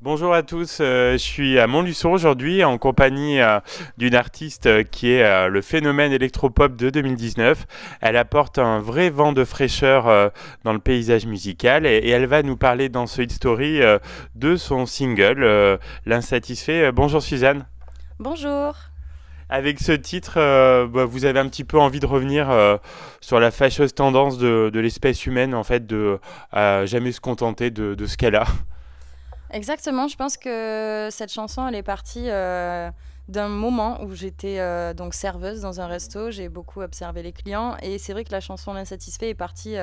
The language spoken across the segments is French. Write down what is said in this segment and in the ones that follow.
Bonjour à tous, je suis à Montluçon aujourd'hui en compagnie d'une artiste qui est le phénomène électropop de 2019. Elle apporte un vrai vent de fraîcheur dans le paysage musical et elle va nous parler dans ce Hit Story de son single, L'Insatisfait. Bonjour Suzanne. Bonjour. Avec ce titre, vous avez un petit peu envie de revenir sur la fâcheuse tendance de l'espèce humaine en fait de jamais se contenter de ce qu'elle a. Exactement, je pense que cette chanson, elle est partie d'un moment où j'étais donc serveuse dans un resto. J'ai beaucoup observé les clients et c'est vrai que la chanson L'insatisfait est partie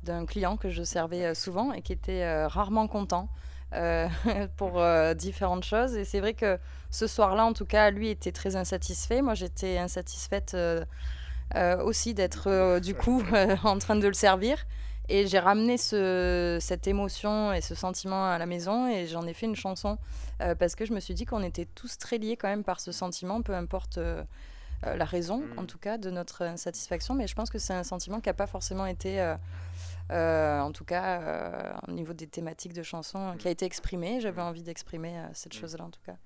d'un client que je servais souvent et qui était rarement content euh, pour différentes choses. Et c'est vrai que ce soir-là, en tout cas, lui était très insatisfait. Moi, j'étais insatisfaite aussi d'être du coup en train de le servir. Et j'ai ramené cette émotion et ce sentiment à la maison et j'en ai fait une chanson parce que je me suis dit qu'on était tous très liés quand même par ce sentiment, peu importe la raison en tout cas de notre insatisfaction. Mais je pense que c'est un sentiment qui n'a pas forcément été, en tout cas au niveau des thématiques de chansons, qui a été exprimé. J'avais envie d'exprimer cette chose-là en tout cas.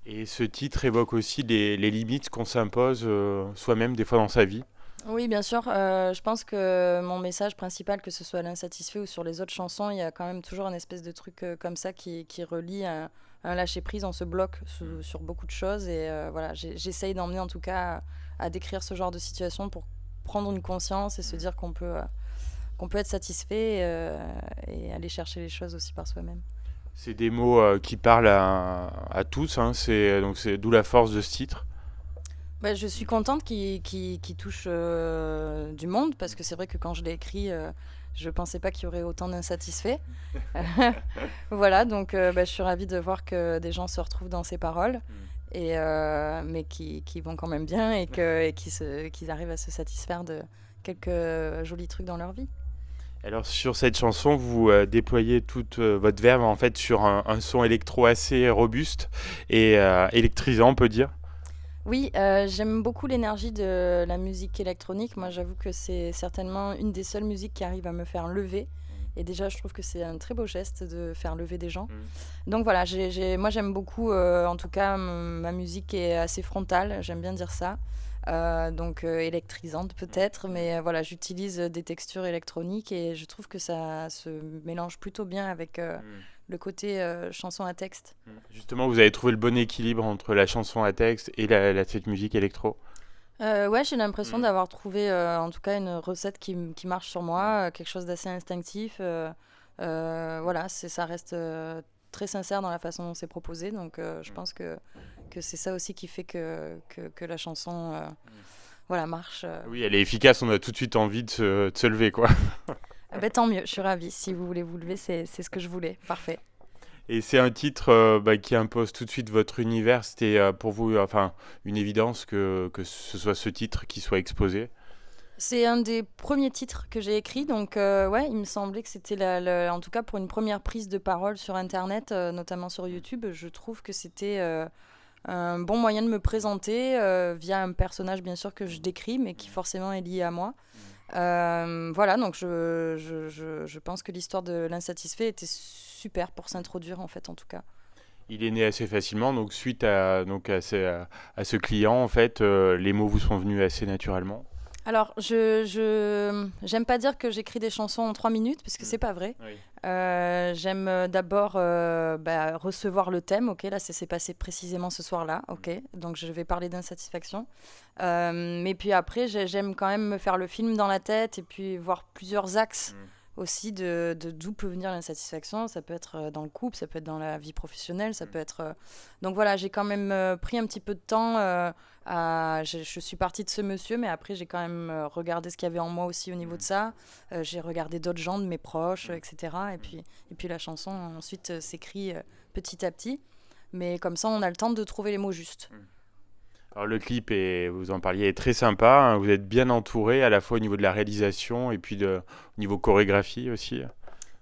Et ce titre évoque aussi les limites qu'on s'impose soi-même des fois dans sa vie. Oui, bien sûr. Je pense que mon message principal, que ce soit à l'insatisfait ou sur les autres chansons, il y a quand même toujours une espèce de truc comme ça qui relie un lâcher-prise. On se bloque sur beaucoup de choses. Et voilà, j'essaye d'emmener en tout cas à décrire ce genre de situation pour prendre une conscience et se dire qu'on peut être satisfait et aller chercher les choses aussi par soi-même. C'est des mots qui parlent à tous, hein, c'est d'où la force de ce titre. Bah, je suis contente qu'il touche du monde parce que c'est vrai que quand je l'ai écrit, je pensais pas qu'il y aurait autant d'insatisfaits. Voilà, donc bah, je suis ravie de voir que des gens se retrouvent dans ces paroles, mais qui vont quand même bien et qu'ils arrivent à se satisfaire de quelques jolis trucs dans leur vie. Alors sur cette chanson, vous déployez toute votre verve en fait sur un son électro assez robuste et électrisant, on peut dire. Oui, j'aime beaucoup l'énergie de la musique électronique. Moi, j'avoue que c'est certainement une des seules musiques qui arrive à me faire lever. Et déjà, je trouve que c'est un très beau geste de faire lever des gens. Donc voilà, moi j'aime beaucoup, en tout cas, ma musique est assez frontale, j'aime bien dire ça. Donc électrisante peut-être, mais voilà, j'utilise des textures électroniques et je trouve que ça se mélange plutôt bien avec le côté chanson à texte. Justement, vous avez trouvé le bon équilibre entre la chanson à texte et cette musique électro. Ouais, j'ai l'impression d'avoir trouvé en tout cas une recette qui marche sur moi, quelque chose d'assez instinctif. Voilà, ça reste très sincère dans la façon dont c'est proposé, donc je pense que c'est ça aussi qui fait que la chanson voilà, marche. Oui, elle est efficace, on a tout de suite envie de se lever, quoi. Ah ben, tant mieux, je suis ravie. Si vous voulez vous lever, c'est ce que je voulais. Parfait. Et c'est un titre qui impose tout de suite votre univers. C'était pour vous enfin, une évidence que ce soit ce titre qui soit exposé. C'est un des premiers titres que j'ai écrit, donc ouais, il me semblait que c'était en tout cas pour une première prise de parole sur Internet, notamment sur YouTube, je trouve que c'était un bon moyen de me présenter via un personnage bien sûr que je décris, mais qui forcément est lié à moi. Voilà, donc je pense que l'histoire de l'insatisfait était super pour s'introduire en fait en tout cas. Il est né assez facilement, donc suite à ce client, en fait, les mots vous sont venus assez naturellement. Alors, j'aime pas dire que j'écris des chansons en 3 minutes, parce que c'est pas vrai. Oui. J'aime d'abord bah, recevoir le thème. Ok, là, ça s'est passé précisément ce soir-là. Ok, donc je vais parler d'insatisfaction. Mais puis après, j'aime quand même me faire le film dans la tête et puis voir plusieurs axes aussi de d'où peut venir l'insatisfaction. Ça peut être dans le couple, ça peut être dans la vie professionnelle, ça peut être. Donc voilà, j'ai quand même pris un petit peu de temps. Je suis partie de ce monsieur, mais après j'ai quand même regardé ce qu'il y avait en moi aussi au niveau de ça. J'ai regardé d'autres gens de mes proches, etc. Et puis la chanson ensuite s'écrit petit à petit. Mais comme ça, on a le temps de trouver les mots justes. Alors le clip, vous en parliez, est très sympa, hein. Vous êtes bien entouré à la fois au niveau de la réalisation et puis au niveau chorégraphie aussi.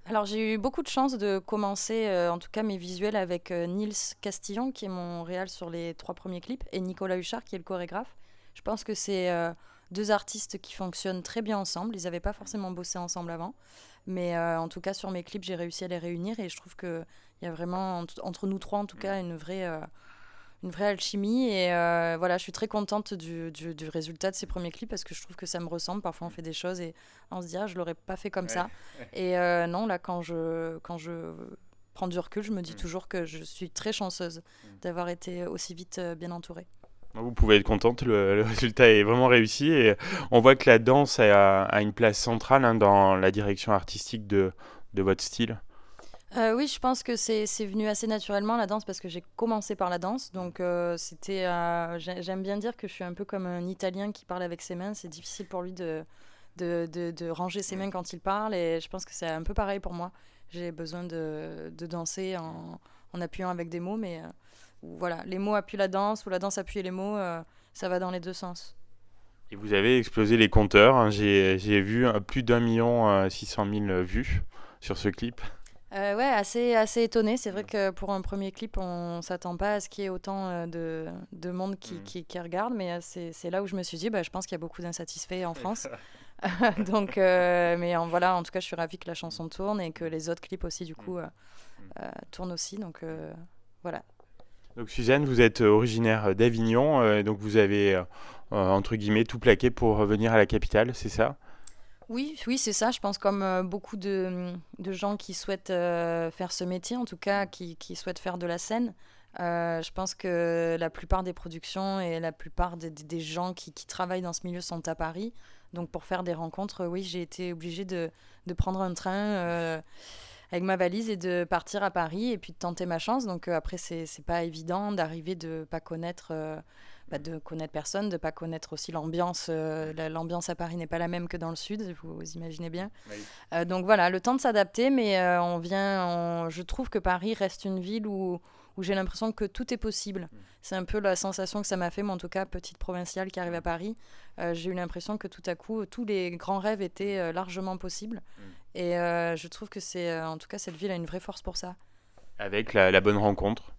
Alors j'ai eu beaucoup de chance de commencer, en tout cas mes visuels, avec Nils Castillon, qui est mon réal sur les 3 premiers clips, et Nicolas Huchard, qui est le chorégraphe. Je pense que c'est deux artistes qui fonctionnent très bien ensemble. Ils n'avaient pas forcément bossé ensemble avant. Mais en tout cas, sur mes clips, j'ai réussi à les réunir et je trouve qu'il y a vraiment, entre nous trois en tout cas, une vraie alchimie. Et voilà, je suis très contente du résultat de ces premiers clips parce que je trouve que ça me ressemble. Parfois, on fait des choses et on se dit, ah, je l'aurais pas fait comme ça. Et non, là, quand je prends du recul, je me dis toujours que je suis très chanceuse d'avoir été aussi vite bien entourée. Vous pouvez être contente, le résultat est vraiment réussi et on voit que la danse a une place centrale dans la direction artistique de votre style. Oui, je pense que c'est venu assez naturellement la danse parce que j'ai commencé par la danse. Donc j'aime bien dire que je suis un peu comme un Italien qui parle avec ses mains. C'est difficile pour lui de ranger ses mains quand il parle et je pense que c'est un peu pareil pour moi. J'ai besoin de danser en appuyant avec des mots, mais voilà, les mots appuient la danse ou la danse appuie les mots, ça va dans les deux sens. Et vous avez explosé les compteurs, hein. J'ai vu plus d'1,6 million vues sur ce clip. Ouais, assez étonné. C'est vrai que pour un premier clip, on s'attend pas à ce qu'il y ait autant de monde qui regarde, mais c'est là où je me suis dit, bah, je pense qu'il y a beaucoup d'insatisfaits en France. Donc, voilà, en tout cas, je suis ravie que la chanson tourne et que les autres clips aussi, du coup, tournent aussi. Donc, voilà. Donc Suzanne, vous êtes originaire d'Avignon, donc vous avez, entre guillemets, tout plaqué pour revenir à la capitale, c'est ça? Oui, oui, c'est ça. Je pense comme beaucoup de gens qui souhaitent faire ce métier, en tout cas qui souhaitent faire de la scène. Je pense que la plupart des productions et la plupart des gens qui travaillent dans ce milieu sont à Paris. Donc pour faire des rencontres, oui, j'ai été obligée de prendre un train avec ma valise et de partir à Paris et puis de tenter ma chance. Donc après, c'est pas évident d'arriver de pas connaître, de connaître personne, de pas connaître aussi l'ambiance. L'ambiance à Paris n'est pas la même que dans le sud, vous imaginez bien. Oui. Donc voilà, le temps de s'adapter, mais je trouve que Paris reste une ville où j'ai l'impression que tout est possible. C'est un peu la sensation que ça m'a fait, moi en tout cas, petite provinciale qui arrive à Paris. J'ai eu l'impression que tout à coup, tous les grands rêves étaient largement possibles. Et je trouve que en tout cas, cette ville a une vraie force pour ça. Avec la bonne rencontre.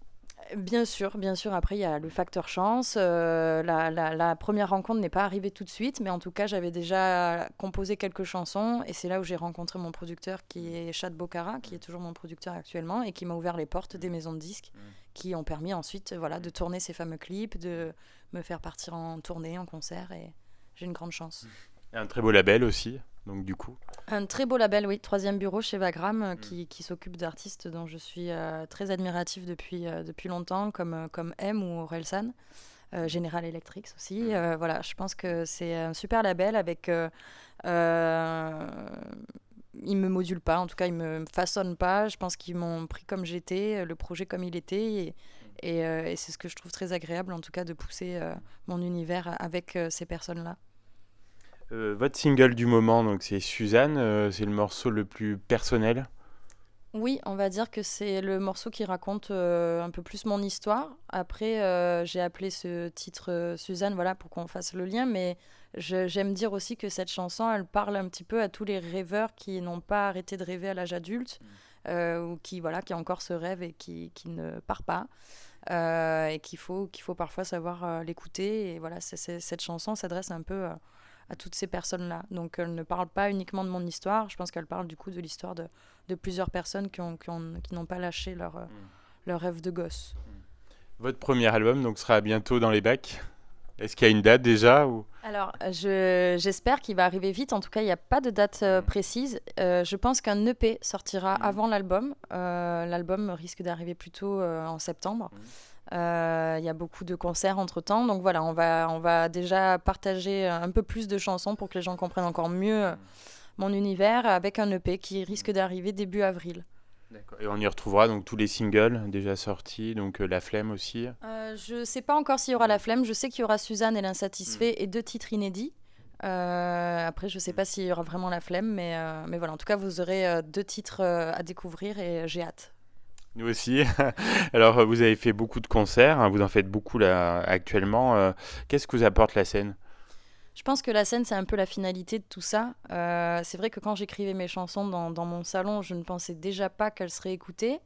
Bien sûr, bien sûr. Après, il y a le facteur chance. La première rencontre n'est pas arrivée tout de suite, mais en tout cas, j'avais déjà composé quelques chansons et c'est là où j'ai rencontré mon producteur qui est Chad Bocara, qui est toujours mon producteur actuellement et qui m'a ouvert les portes des maisons de disques qui ont permis ensuite de tourner ces fameux clips, de me faire partir en tournée, en concert et j'ai une grande chance. Et un très beau label aussi, donc du coup. Un très beau label, oui. 3e bureau chez Vagram qui s'occupe d'artistes dont je suis très admirative depuis longtemps, comme M ou Orelsan. General Electric aussi. Voilà, je pense que c'est un super label avec... ils me modulent pas, en tout cas, ils me façonnent pas. Je pense qu'ils m'ont pris comme j'étais, le projet comme il était. Et c'est ce que je trouve très agréable, en tout cas, de pousser mon univers avec ces personnes-là. Votre single du moment, donc c'est Suzanne, c'est le morceau le plus personnel. Oui, on va dire que c'est le morceau qui raconte un peu plus mon histoire. Après, j'ai appelé ce titre Suzanne, voilà, pour qu'on fasse le lien. Mais j'aime dire aussi que cette chanson, elle parle un petit peu à tous les rêveurs qui n'ont pas arrêté de rêver à l'âge adulte, ou qui ont encore ce rêve et qui ne part pas. Et qu'il faut parfois savoir l'écouter. Et voilà, cette chanson s'adresse un peu à toutes ces personnes-là. Donc elle ne parle pas uniquement de mon histoire, je pense qu'elle parle du coup de l'histoire de plusieurs personnes qui n'ont pas lâché leur rêve de gosse. Votre premier album donc sera bientôt dans les bacs. Est-ce qu'il y a une date déjà ou... Alors, j'espère qu'il va arriver vite. En tout cas, il n'y a pas de date précise. Je pense qu'un EP sortira avant l'album. L'album risque d'arriver plutôt en septembre. Il y a beaucoup de concerts entre-temps. Donc voilà, on va déjà partager un peu plus de chansons pour que les gens comprennent encore mieux mon univers avec un EP qui risque d'arriver début avril. D'accord. Et on y retrouvera donc tous les singles déjà sortis, donc La Flemme aussi. Je ne sais pas encore s'il y aura La Flemme. Je sais qu'il y aura Suzanne et l'Insatisfait et 2 titres inédits. Après, je ne sais pas s'il y aura vraiment La Flemme, mais voilà. En tout cas, vous aurez 2 titres à découvrir et j'ai hâte. Nous aussi. Alors, vous avez fait beaucoup de concerts, hein, vous en faites beaucoup là actuellement. Qu'est-ce que vous apporte la scène ? Je pense que la scène, c'est un peu la finalité de tout ça. C'est vrai que quand j'écrivais mes chansons dans mon salon, je ne pensais déjà pas qu'elles seraient écoutées.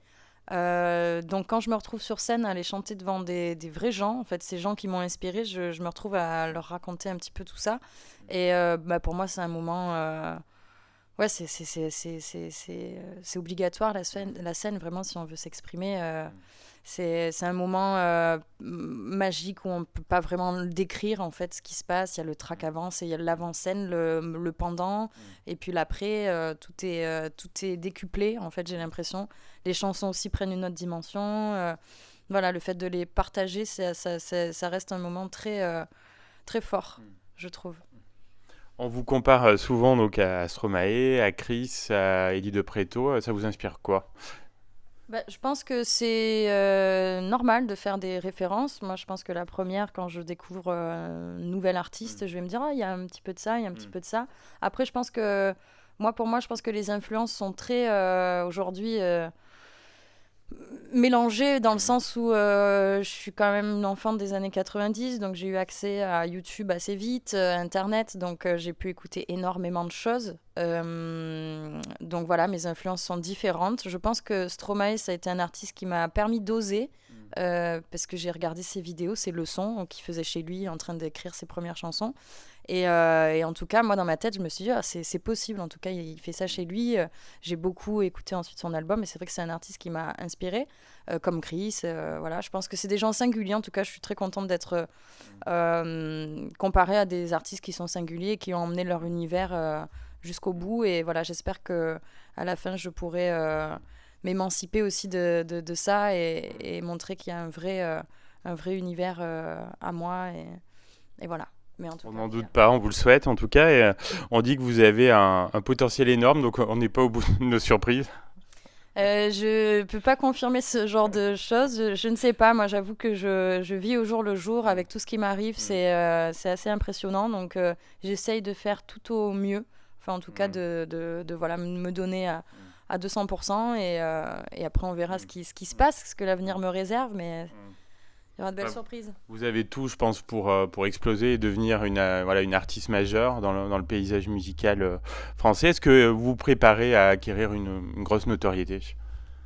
Donc quand je me retrouve sur scène à les chanter devant des vrais gens, en fait, ces gens qui m'ont inspirée, je me retrouve à leur raconter un petit peu tout ça. Et pour moi, c'est un moment Ouais, c'est obligatoire la scène, vraiment, si on veut s'exprimer. C'est un moment magique où on ne peut pas vraiment le décrire, en fait, ce qui se passe. Il y a le track avant, il y a l'avant-scène, le pendant, et puis l'après, tout est décuplé, en fait, j'ai l'impression. Les chansons aussi prennent une autre dimension. Voilà, le fait de les partager, ça reste un moment très fort, je trouve. On vous compare souvent donc à Stromae, à Chris, à Eddie De Pretto. Ça vous inspire quoi? Bah, je pense que c'est normal de faire des références. Moi, je pense que la première, quand je découvre un nouvel artiste, je vais me dire, ah, il y a un petit peu de ça, il y a un petit peu de ça. Après, je pense que, pour moi, je pense que les influences sont très, aujourd'hui, mélangées dans le sens où je suis quand même une enfant des années 90, donc j'ai eu accès à YouTube assez vite, Internet, donc j'ai pu écouter énormément de choses. Donc voilà, mes influences sont différentes. Je pense que Stromae, ça a été un artiste qui m'a permis d'oser, parce que j'ai regardé ses vidéos, ses leçons qu'il faisait chez lui en train d'écrire ses premières chansons. Et en tout cas, moi, dans ma tête, je me suis dit, ah, c'est possible. En tout cas, il fait ça chez lui. J'ai beaucoup écouté ensuite son album. Et c'est vrai que c'est un artiste qui m'a inspiré, comme Chris. Voilà, je pense que c'est des gens singuliers. En tout cas, je suis très contente d'être comparée à des artistes qui sont singuliers et qui ont emmené leur univers jusqu'au bout. Et voilà, j'espère que à la fin, je pourrai m'émanciper aussi de ça et montrer qu'il y a un vrai univers à moi. Et voilà. Mais en tout On cas, n'en doute voilà. pas, on vous le souhaite en tout cas. Et, on dit que vous avez un potentiel énorme, donc on n'est pas au bout de nos surprises. Je peux pas confirmer ce genre de choses. Je ne sais pas. Moi, j'avoue que je vis au jour le jour avec tout ce qui m'arrive. C'est assez impressionnant. Donc, j'essaye de faire tout au mieux. Enfin, en tout cas, de voilà, me donner à 200%. Et après, on verra ce qui se passe, ce que l'avenir me réserve. Mais il y aura de belles Bah, surprises. vous avez tout, je pense, pour exploser et devenir voilà, une artiste majeure dans le paysage musical français. Est-ce que vous vous préparez à acquérir une grosse notoriété?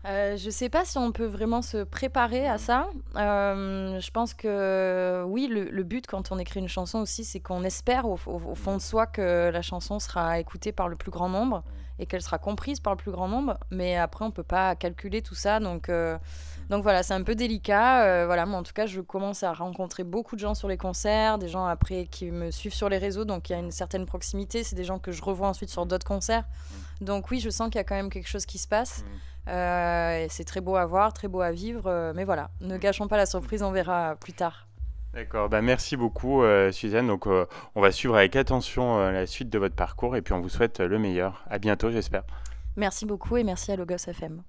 Je sais pas si on peut vraiment se préparer à ça. Je pense que oui, le but quand on écrit une chanson aussi, c'est qu'on espère au fond de soi que la chanson sera écoutée par le plus grand nombre et qu'elle sera comprise par le plus grand nombre. Mais après, on peut pas calculer tout ça. Donc voilà, c'est un peu délicat. Voilà, moi en tout cas, je commence à rencontrer beaucoup de gens sur les concerts, des gens après qui me suivent sur les réseaux, donc il y a une certaine proximité. C'est des gens que je revois ensuite sur d'autres concerts. Donc oui, je sens qu'il y a quand même quelque chose qui se passe. Et c'est très beau à voir, très beau à vivre. Mais voilà, ne gâchons pas la surprise, on verra plus tard. D'accord, bah merci beaucoup Suzanne. Donc on va suivre avec attention la suite de votre parcours et puis on vous souhaite le meilleur. À bientôt, j'espère. Merci beaucoup et merci à Logos FM.